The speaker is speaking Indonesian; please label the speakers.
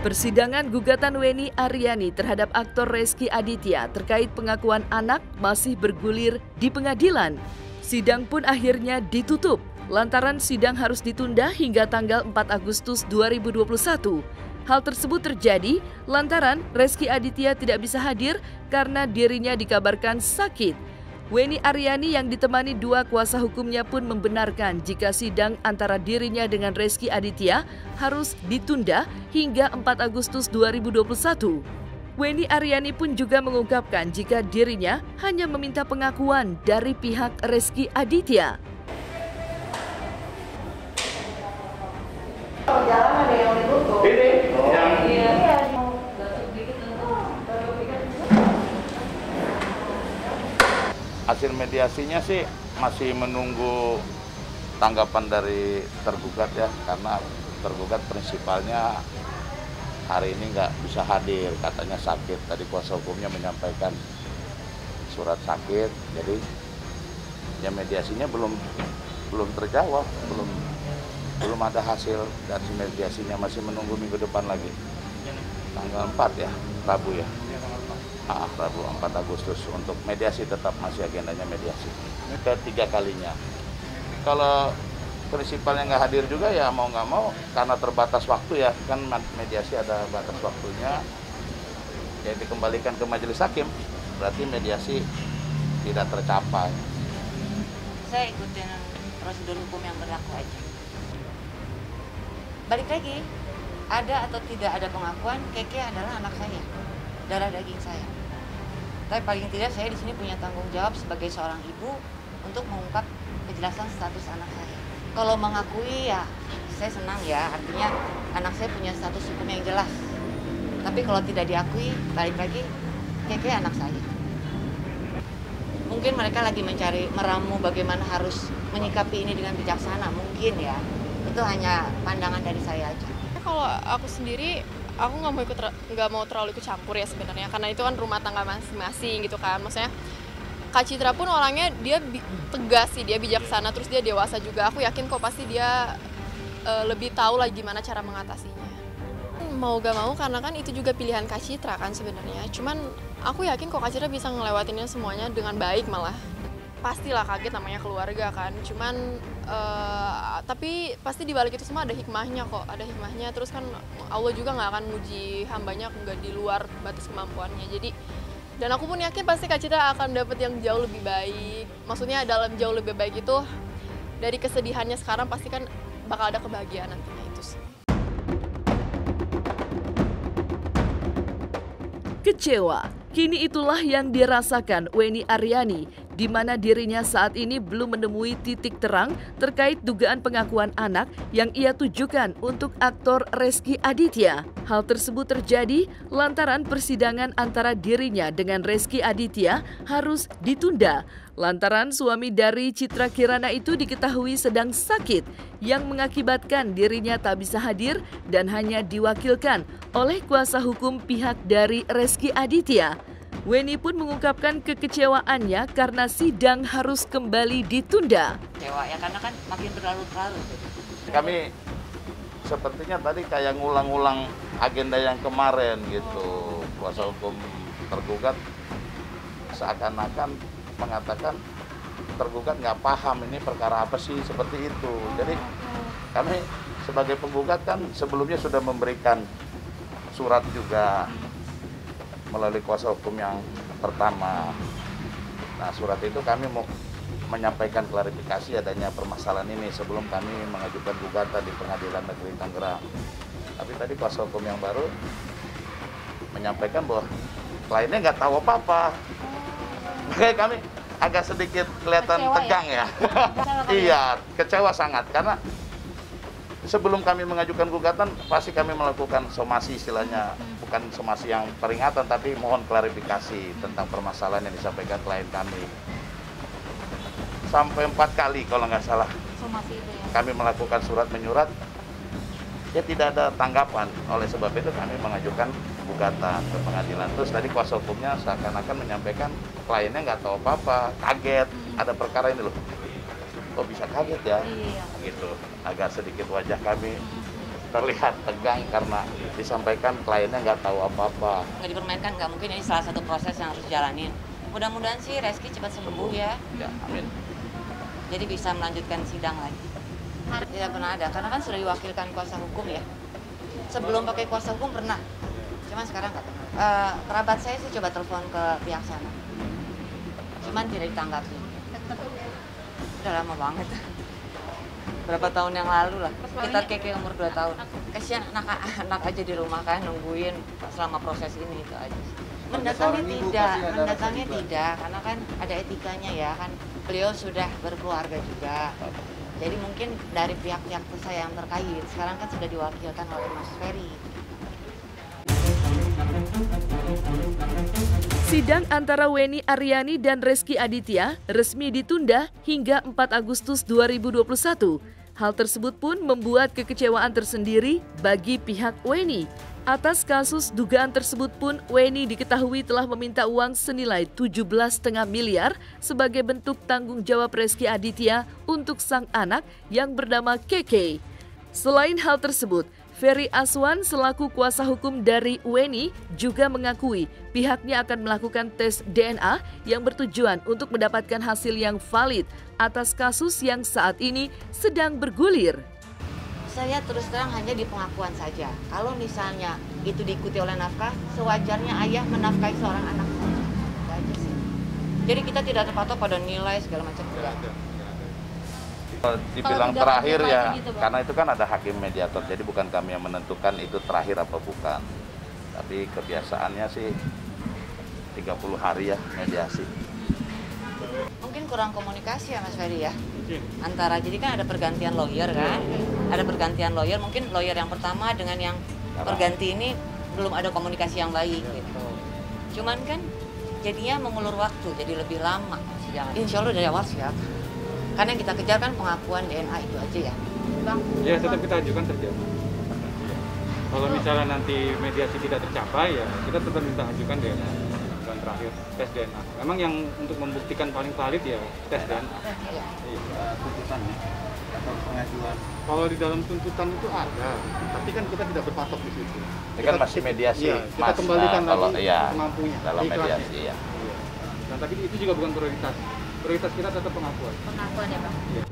Speaker 1: Persidangan gugatan Weni Aryani terhadap aktor Rezky Aditya terkait pengakuan anak masih bergulir di pengadilan. Sidang pun akhirnya ditutup, lantaran sidang harus ditunda hingga tanggal 4 Agustus 2021. Hal tersebut terjadi lantaran Rezky Aditya tidak bisa hadir karena dirinya dikabarkan sakit. Weni Aryani yang ditemani dua kuasa hukumnya pun membenarkan jika sidang antara dirinya dengan Rezky Aditya harus ditunda hingga 4 Agustus 2021. Weni Aryani pun juga mengungkapkan jika dirinya hanya meminta pengakuan dari pihak Rezky Aditya.
Speaker 2: Jalan ada yang ditutup.
Speaker 3: Ini yang hasil mediasinya sih masih menunggu tanggapan dari tergugat ya, karena tergugat prinsipalnya hari ini nggak bisa hadir, katanya sakit. Tadi kuasa hukumnya menyampaikan surat sakit, jadi ya mediasinya belum terjawab, belum ada hasil dari mediasinya, masih menunggu minggu depan lagi, tanggal 4 ya, Rabu ya. Rabu 4 Agustus untuk mediasi, tetap masih agendanya mediasi. Ketiga kalinya. Kalau prinsipalnya nggak hadir juga ya mau nggak mau, karena terbatas waktu ya, kan mediasi ada batas waktunya, ya dikembalikan ke majelis hakim, berarti mediasi tidak tercapai.
Speaker 2: Saya ikutin prosedur hukum yang berlaku aja. Balik lagi, ada atau tidak ada pengakuan, Keke adalah anak saya, darah daging saya. Tapi paling tidak saya di sini punya tanggung jawab sebagai seorang ibu untuk mengungkap kejelasan status anak saya. Kalau mengakui ya saya senang ya, artinya anak saya punya status hukum yang jelas. Tapi kalau tidak diakui, balik lagi, Keke anak saya. Mungkin mereka lagi meramu bagaimana harus menyikapi ini dengan bijaksana, mungkin ya. Itu hanya pandangan dari saya aja.
Speaker 4: Kalau aku sendiri, aku nggak mau terlalu ikut campur ya sebenarnya, karena itu kan rumah tangga masing-masing gitu kan. Maksudnya Kak Citra pun orangnya dia tegas sih, dia bijaksana, terus dia dewasa juga. Aku yakin kok pasti dia lebih tahu lah gimana cara mengatasinya. Mau gak mau, karena kan itu juga pilihan Kak Citra kan sebenarnya. Cuman aku yakin kok Kak Citra bisa ngelewatinnya semuanya dengan baik malah. Pastilah kaget, namanya keluarga kan. Cuman tapi pasti di balik itu semua ada hikmahnya kok, ada hikmahnya. Terus kan Allah juga nggak akan nguji hambanya nggak di luar batas kemampuannya. Jadi dan aku pun yakin pasti Kak Citra akan dapat yang jauh lebih baik. Maksudnya dalam jauh lebih baik itu dari kesedihannya sekarang pasti kan bakal ada kebahagiaan nantinya itu sih.
Speaker 1: Kecewa, kini itulah yang dirasakan Weni Aryani, di mana dirinya saat ini belum menemui titik terang terkait dugaan pengakuan anak yang ia tujukan untuk aktor Rezky Aditya. Hal tersebut terjadi lantaran persidangan antara dirinya dengan Rezky Aditya harus ditunda, lantaran suami dari Citra Kirana itu diketahui sedang sakit yang mengakibatkan dirinya tak bisa hadir dan hanya diwakilkan oleh kuasa hukum pihak dari Rezky Aditya. Weni pun mengungkapkan kekecewaannya karena sidang harus kembali ditunda.
Speaker 2: Kecewa ya, karena kan makin berlarut-larut.
Speaker 3: Kami sepertinya tadi kayak ngulang-ngulang agenda yang kemarin gitu. Kuasa hukum tergugat seakan-akan mengatakan tergugat nggak paham ini perkara apa sih, seperti itu. Jadi kami sebagai penggugat kan sebelumnya sudah memberikan surat juga melalui kuasa hukum yang pertama. Nah, surat itu kami mau menyampaikan klarifikasi adanya permasalahan ini sebelum kami mengajukan gugatan di Pengadilan Negeri Tangerang. Tapi tadi kuasa hukum yang baru menyampaikan bahwa kliennya nggak tahu apa-apa. Makanya kami agak sedikit kelihatan
Speaker 2: kecewa
Speaker 3: tegang ya. Iya, kecewa sangat karena sebelum kami mengajukan gugatan pasti kami melakukan somasi, istilahnya bukan somasi yang peringatan, tapi mohon klarifikasi tentang permasalahan yang disampaikan klien kami. Sampai 4 kali kalau nggak salah
Speaker 2: Somasi itu ya.
Speaker 3: kami melakukan surat menyurat, ya tidak ada tanggapan. Oleh sebab itu kami mengajukan gugatan ke pengadilan. Terus tadi kuasa hukumnya seakan-akan menyampaikan kliennya nggak tahu apa-apa, kaget ada perkara ini loh. Kok bisa kaget ya?
Speaker 2: Iya.
Speaker 3: Gitu, agak sedikit wajah kami terlihat tegang karena disampaikan kliennya nggak tahu apa-apa.
Speaker 2: Nggak dipermainkan, nggak mungkin, ini salah satu proses yang harus dijalanin. Mudah-mudahan sih Reski cepat sembuh ya.
Speaker 3: Ya, amin.
Speaker 2: Jadi bisa melanjutkan sidang lagi. Tidak pernah ada, karena kan sudah diwakilkan kuasa hukum ya. Sebelum pakai kuasa hukum pernah, cuman sekarang nggak pernah. Kerabat saya sih coba telepon ke pihak sana, cuman tidak ditanggapi. Udah lama banget. Berapa tahun yang lalu lah, sekitar Keke umur 2 tahun. Kasihan anak aja di rumah kan nungguin selama proses ini, itu aja. Mendatangi tidak, karena kan ada etikanya ya kan. Beliau sudah berkeluarga juga. Jadi mungkin dari pihak-pihak saya yang terkait, sekarang kan sudah diwakilkan oleh Mas Ferry.
Speaker 1: Sidang antara Weni Aryani dan Reski Aditya resmi ditunda hingga 4 Agustus 2021. Hal tersebut pun membuat kekecewaan tersendiri bagi pihak Weni. Atas kasus dugaan tersebut pun Weni diketahui telah meminta uang senilai 17,5 miliar sebagai bentuk tanggung jawab Reski Aditya untuk sang anak yang bernama Keke. Selain hal tersebut, Ferry Aswan selaku kuasa hukum dari Weni juga mengakui pihaknya akan melakukan tes DNA yang bertujuan untuk mendapatkan hasil yang valid atas kasus yang saat ini sedang bergulir.
Speaker 2: Saya terus terang hanya di pengakuan saja. Kalau misalnya itu diikuti oleh nafkah, sewajarnya ayah menafkahi seorang anak. Itu aja sih. Jadi kita tidak terpatok pada nilai segala macam.
Speaker 3: Kalau dibilang terakhir ya, gitu, karena itu kan ada hakim mediator, jadi bukan kami yang menentukan itu terakhir apa bukan. Tapi kebiasaannya sih 30 hari ya mediasi.
Speaker 2: Mungkin kurang komunikasi ya Mas Ferry ya. Antara, jadi kan ada pergantian lawyer kan. Ada pergantian lawyer, mungkin lawyer yang pertama dengan yang perganti ini belum ada komunikasi yang baik gitu. Cuman kan jadinya mengulur waktu, jadi lebih lama sidang. Insya Allah dari awal siap. Karena yang kita kejar kan pengakuan DNA itu aja ya, Bang.
Speaker 5: Ya, tetap kita ajukan terjadi. Kalau misalnya nanti mediasi tidak tercapai, ya kita tetap minta ajukan DNA. Dan terakhir, tes DNA. Memang yang untuk membuktikan paling valid ya tes DNA.
Speaker 2: Iya.
Speaker 6: Tuntutannya atau pengajuan.
Speaker 5: Kalau di dalam tuntutan itu ada, tapi kan kita tidak berpatok di situ.
Speaker 3: Ini kan masih mediasi,
Speaker 5: iya, kita kembalikan lagi kemampunya.
Speaker 3: Dalam mediasi ya.
Speaker 5: Dan tapi itu juga bukan prioritas. Prioritas kita tetap pengakuan.
Speaker 2: Pengakuan ya Bang.
Speaker 5: Iya.